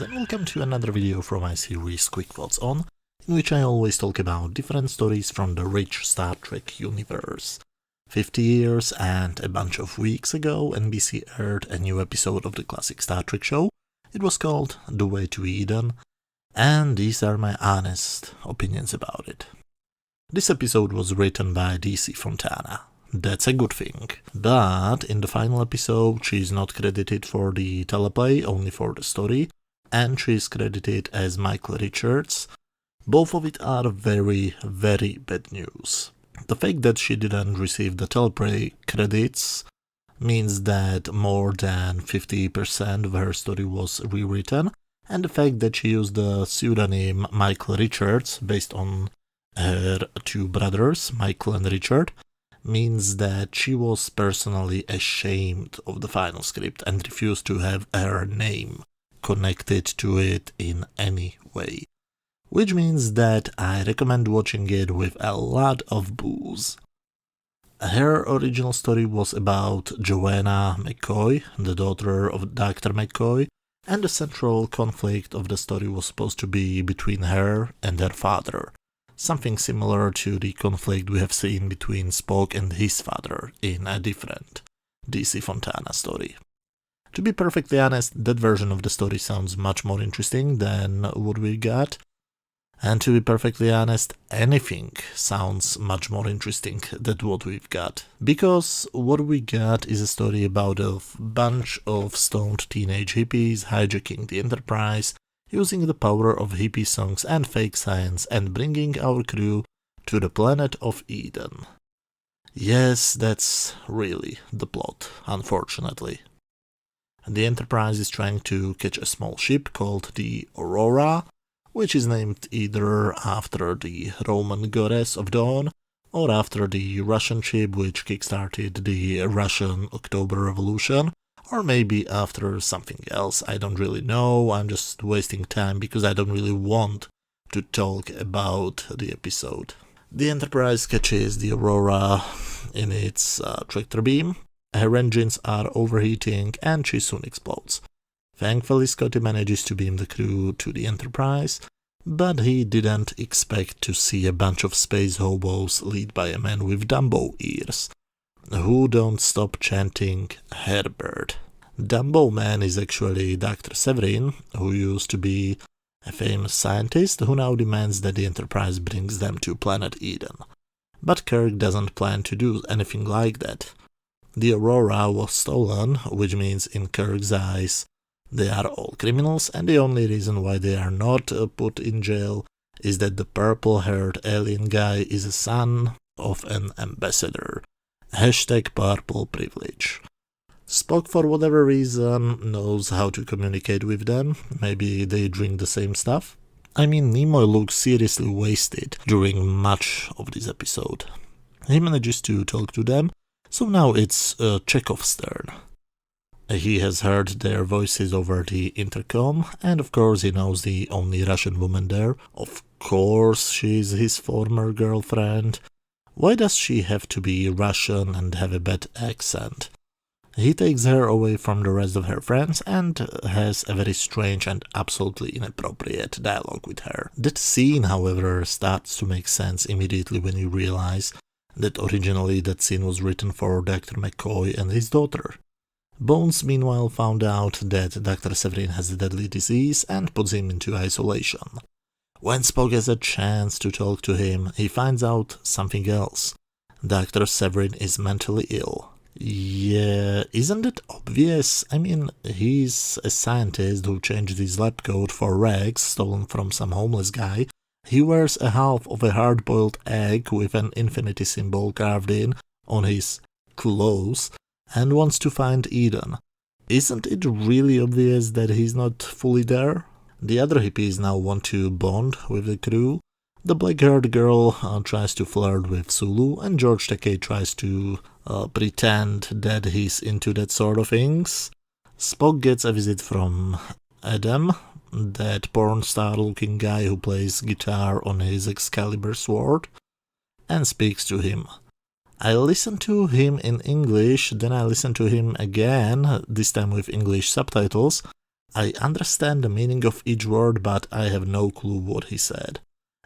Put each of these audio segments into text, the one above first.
and welcome to another video from my series Quick Thoughts On, in which I always talk about different stories from the rich Star Trek universe. 50 years and a bunch of weeks ago, NBC aired a new episode of the classic Star Trek show. It was called The Way to Eden, and these are my honest opinions about it. This episode was written by DC Fontana. That's a good thing. But in the final episode, she's not credited for the teleplay, only for the story, and she's credited as Michael Richards. Both of it are very, very bad news. The fact that she didn't receive the teleplay credits means that more than 50% of her story was rewritten, and the fact that she used the pseudonym Michael Richards based on her two brothers, Michael and Richard, means that she was personally ashamed of the final script and refused to have her name connected to it in any way. Which means that I recommend watching it with a lot of booze. Her original story was about Joanna McCoy, the daughter of Dr. McCoy, and the central conflict of the story was supposed to be between her and her father. Something similar to the conflict we have seen between Spock and his father in a different DC Fontana story. To be perfectly honest, that version of the story sounds much more interesting than what we got. And to be perfectly honest, anything sounds much more interesting than what we've got. Because what we got is a story about a bunch of stoned teenage hippies hijacking the Enterprise, using the power of hippie songs and fake science, and bringing our crew to the planet of Eden. Yes, that's really the plot, unfortunately. The Enterprise is trying to catch a small ship called the Aurora, which is named either after the Roman goddess of dawn, or after the Russian ship which kickstarted the Russian October Revolution, or maybe after something else. I don't really know. I'm just wasting time because I don't really want to talk about the episode. The Enterprise catches the Aurora in its tractor beam. Her engines are overheating and she soon explodes. Thankfully, Scotty manages to beam the crew to the Enterprise, but he didn't expect to see a bunch of space hobos led by a man with Dumbo ears, who don't stop chanting Herbert. Dumbo Man is actually Dr. Severin, who used to be a famous scientist who now demands that the Enterprise brings them to planet Eden. But Kirk doesn't plan to do anything like that. The Aurora was stolen, which means in Kirk's eyes they are all criminals, and the only reason why they are not put in jail is that the purple-haired alien guy is a son of an ambassador. #purple privilege. Spock, for whatever reason, knows how to communicate with them. Maybe they drink the same stuff. I mean, Nimoy looks seriously wasted during much of this episode. He manages to talk to them, so now it's Chekhov's turn. He has heard their voices over the intercom, and of course he knows the only Russian woman there. Of course she's his former girlfriend. Why does she have to be Russian and have a bad accent? He takes her away from the rest of her friends and has a very strange and absolutely inappropriate dialogue with her. That scene, however, starts to make sense immediately when you realize that originally that scene was written for Dr. McCoy and his daughter. Bones meanwhile found out that Dr. Severin has a deadly disease and puts him into isolation. When Spock has a chance to talk to him, he finds out something else. Dr. Severin is mentally ill. Yeah, isn't it obvious? I mean, he's a scientist who changed his lab coat for rags stolen from some homeless guy. He wears a half of a hard-boiled egg with an infinity symbol carved in on his clothes and wants to find Eden. Isn't it really obvious that he's not fully there? The other hippies now want to bond with the crew. The black-haired girl tries to flirt with Sulu, and George Takei tries to pretend that he's into that sort of things. Spock gets a visit from Adam, that porn star-looking guy who plays guitar on his Excalibur sword, and speaks to him. I listened to him in English, then I listened to him again, this time with English subtitles, I understand the meaning of each word, but I have no clue what he said.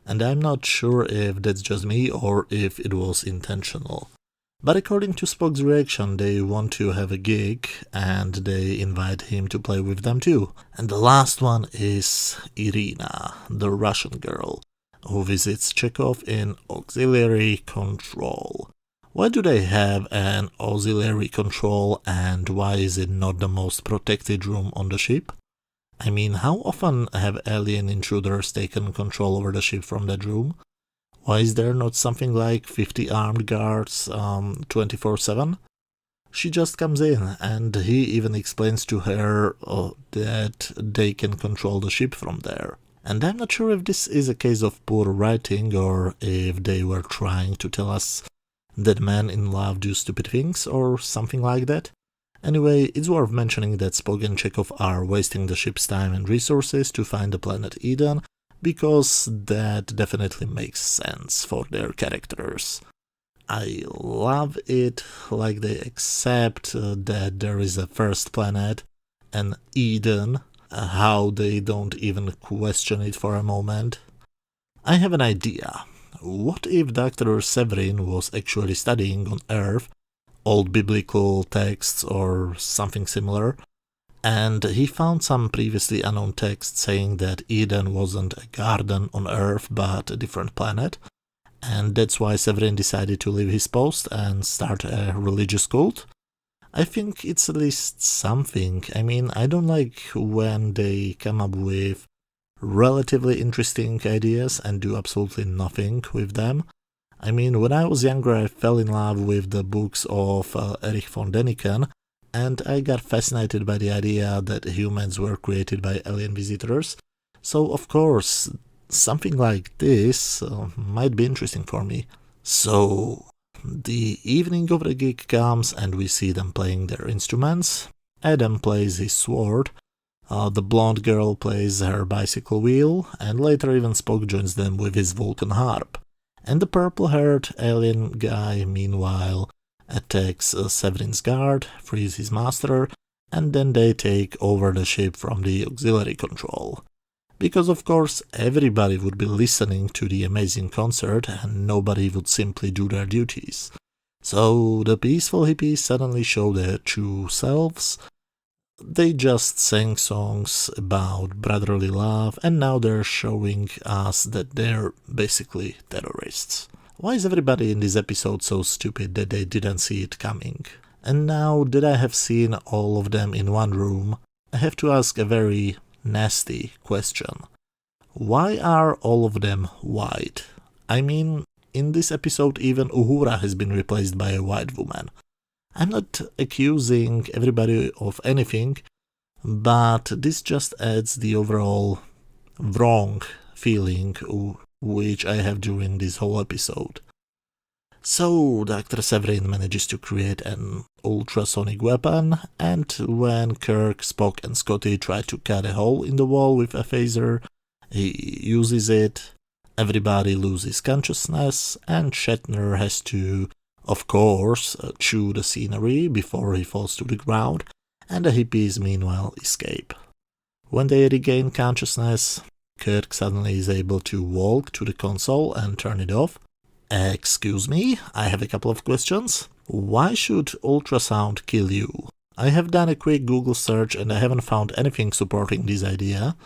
And I'm not sure if that's just me or if it was intentional. But according to Spock's reaction, they want to have a gig and they invite him to play with them too. And the last one is Irina, the Russian girl, who visits Chekhov in auxiliary control. Why do they have an auxiliary control and why is it not the most protected room on the ship? I mean, how often have alien intruders taken control over the ship from that room? Why is there not something like 50 armed guards 24/7? She just comes in and he even explains to her that they can control the ship from there. And I'm not sure if this is a case of poor writing or if they were trying to tell us that men in love do stupid things or something like that. Anyway, it's worth mentioning that Spock and Chekhov are wasting the ship's time and resources to find the planet Eden, because that definitely makes sense for their characters. I love it, like they accept that there is a first planet, an Eden, how they don't even question it for a moment. I have an idea. What if Dr. Severin was actually studying on Earth old biblical texts or something similar, and he found some previously unknown text saying that Eden wasn't a garden on Earth but a different planet, and that's why Severin decided to leave his post and start a religious cult? I think it's at least something. I mean, I don't like when they come up with relatively interesting ideas and do absolutely nothing with them. I mean, when I was younger, I fell in love with the books of Erich von Däniken, and I got fascinated by the idea that humans were created by alien visitors. So, of course, something like this might be interesting for me. So, the evening of the gig comes and we see them playing their instruments. Adam plays his sword, the blonde girl plays her bicycle wheel, and later even Spock joins them with his Vulcan harp. And the purple-haired alien guy, meanwhile, attacks Severin's guard, frees his master, and then they take over the ship from the auxiliary control. Because of course everybody would be listening to the amazing concert and nobody would simply do their duties. So the peaceful hippies suddenly show their true selves. They just sang songs about brotherly love and now they're showing us that they're basically terrorists. Why is everybody in this episode so stupid that they didn't see it coming? And now that I have seen all of them in one room, I have to ask a very nasty question. Why are all of them white? I mean, in this episode even Uhura has been replaced by a white woman. I'm not accusing everybody of anything, but this just adds the overall wrong feeling which I have during this whole episode. So Dr. Severin manages to create an ultrasonic weapon, and when Kirk, Spock and Scotty try to cut a hole in the wall with a phaser, he uses it, everybody loses consciousness, and Shatner has to, of course, chew the scenery before he falls to the ground, and the hippies meanwhile escape. When they regain consciousness, Kirk suddenly is able to walk to the console and turn it off. Excuse me, I have a couple of questions. Why should ultrasound kill you? I have done a quick Google search and I haven't found anything supporting this idea.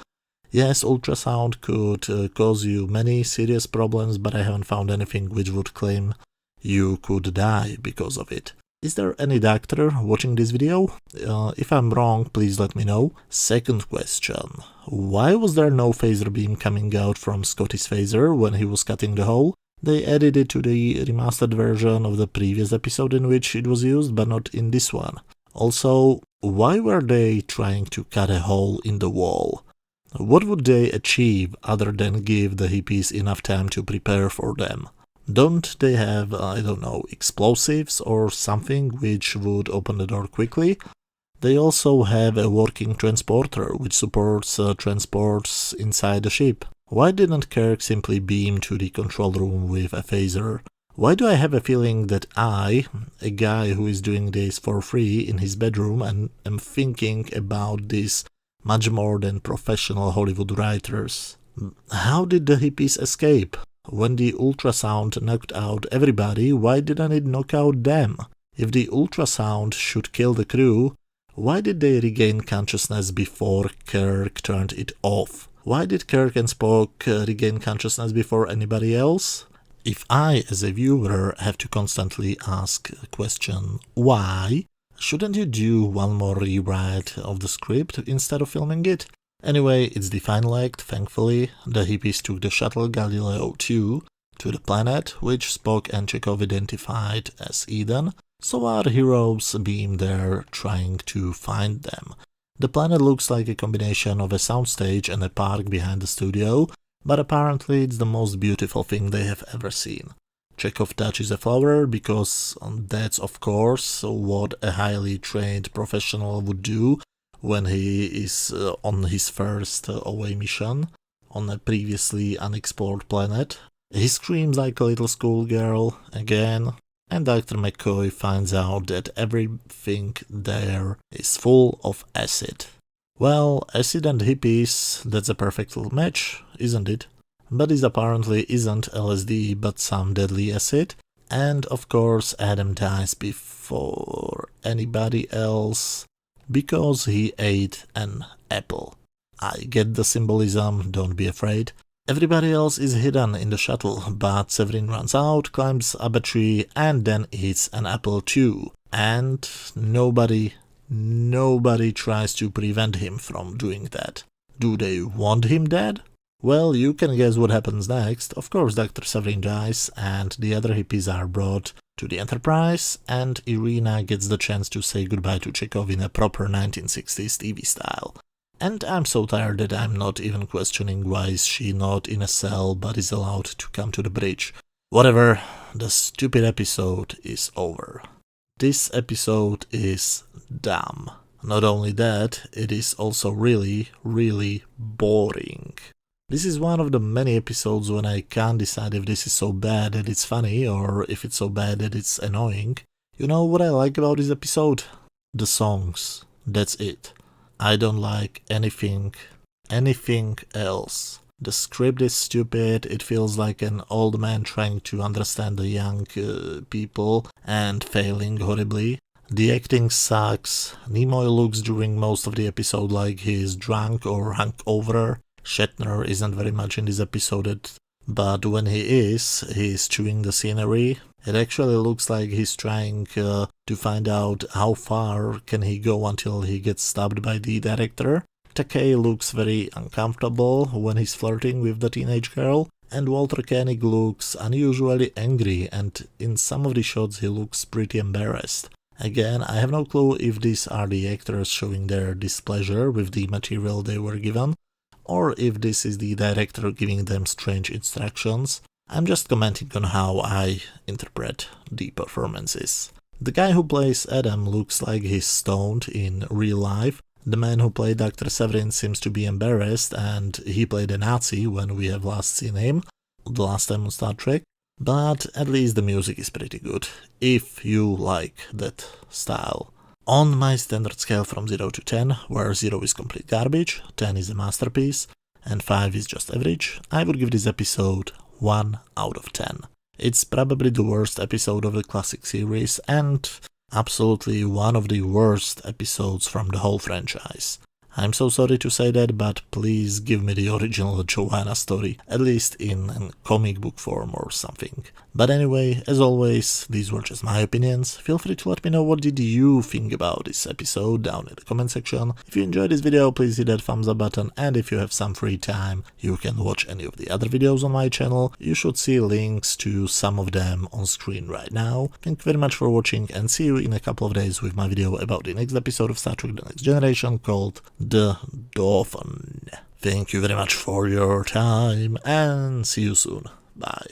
Yes, ultrasound could cause you many serious problems, but I haven't found anything which would claim you could die because of it. Is there any doctor watching this video? If I'm wrong, please let me know. Second question. Why was there no phaser beam coming out from Scotty's phaser when he was cutting the hole? They added it to the remastered version of the previous episode in which it was used, but not in this one. Also, why were they trying to cut a hole in the wall? What would they achieve other than give the hippies enough time to prepare for them? Don't they have, I don't know, explosives or something which would open the door quickly? They also have a working transporter which supports transports inside the ship. Why didn't Kirk simply beam to the control room with a phaser? Why do I have a feeling that I, a guy who is doing this for free in his bedroom and am thinking about this much more than professional Hollywood writers. How did the hippies escape? When the ultrasound knocked out everybody, why didn't it knock out them? If the ultrasound should kill the crew, why did they regain consciousness before Kirk turned it off? Why did Kirk and Spock regain consciousness before anybody else? If I, as a viewer, have to constantly ask a question, why, shouldn't you do one more rewrite of the script instead of filming it? Anyway, it's the final act, thankfully. The hippies took the shuttle Galileo 2 to the planet, which Spock and Chekhov identified as Eden, so our heroes beam there trying to find them. The planet looks like a combination of a soundstage and a park behind the studio, but apparently it's the most beautiful thing they have ever seen. Chekhov touches a flower because that's of course what a highly trained professional would do when he is on his first away mission on a previously unexplored planet. He screams like a little schoolgirl again, and Dr. McCoy finds out that everything there is full of acid. Well, acid and hippies, that's a perfect little match, isn't it? But this apparently isn't LSD but some deadly acid, and of course Adam dies before anybody else because he ate an apple. I get the symbolism, don't be afraid. Everybody else is hidden in the shuttle, but Severin runs out, climbs up a tree, and then eats an apple too. And nobody tries to prevent him from doing that. Do they want him dead? Well, you can guess what happens next. Of course, Dr. Severin dies, and the other hippies are brought to the Enterprise, and Irina gets the chance to say goodbye to Chekhov in a proper 1960s TV style. And I'm so tired that I'm not even questioning why is she not in a cell but is allowed to come to the bridge. Whatever, the stupid episode is over. This episode is dumb. Not only that, it is also really, really boring. This is one of the many episodes when I can't decide if this is so bad that it's funny or if it's so bad that it's annoying. You know what I like about this episode? The songs. That's it. I don't like anything else. The script is stupid, it feels like an old man trying to understand the young people and failing horribly. The acting sucks. Nimoy looks during most of the episode like he's drunk or hungover. Shatner isn't very much in this episode, but when he's chewing the scenery. It actually looks like he's trying to find out how far can he go until he gets stabbed by the director. Takei looks very uncomfortable when he's flirting with the teenage girl, and Walter Koenig looks unusually angry, and in some of the shots he looks pretty embarrassed. Again, I have no clue if these are the actors showing their displeasure with the material they were given, or if this is the director giving them strange instructions. I'm just commenting on how I interpret the performances. The guy who plays Adam looks like he's stoned in real life. The man who played Dr. Severin seems to be embarrassed, and he played a Nazi when we have last seen him, the last time on Star Trek. But at least the music is pretty good, if you like that style. On my standard scale from 0 to 10, where 0 is complete garbage, 10 is a masterpiece, and 5 is just average, I would give this episode 1 out of 10. It's probably the worst episode of the classic series and absolutely one of the worst episodes from the whole franchise. I'm so sorry to say that, but please give me the original Joanna story, at least in a comic book form or something. But anyway, as always, these were just my opinions. Feel free to let me know what did you think about this episode down in the comment section. If you enjoyed this video, please hit that thumbs up button, and if you have some free time, you can watch any of the other videos on my channel. You should see links to some of them on screen right now. Thank you very much for watching, and see you in a couple of days with my video about the next episode of Star Trek The Next Generation called The Dolphin. Thank you very much for your time, and see you soon. Bye.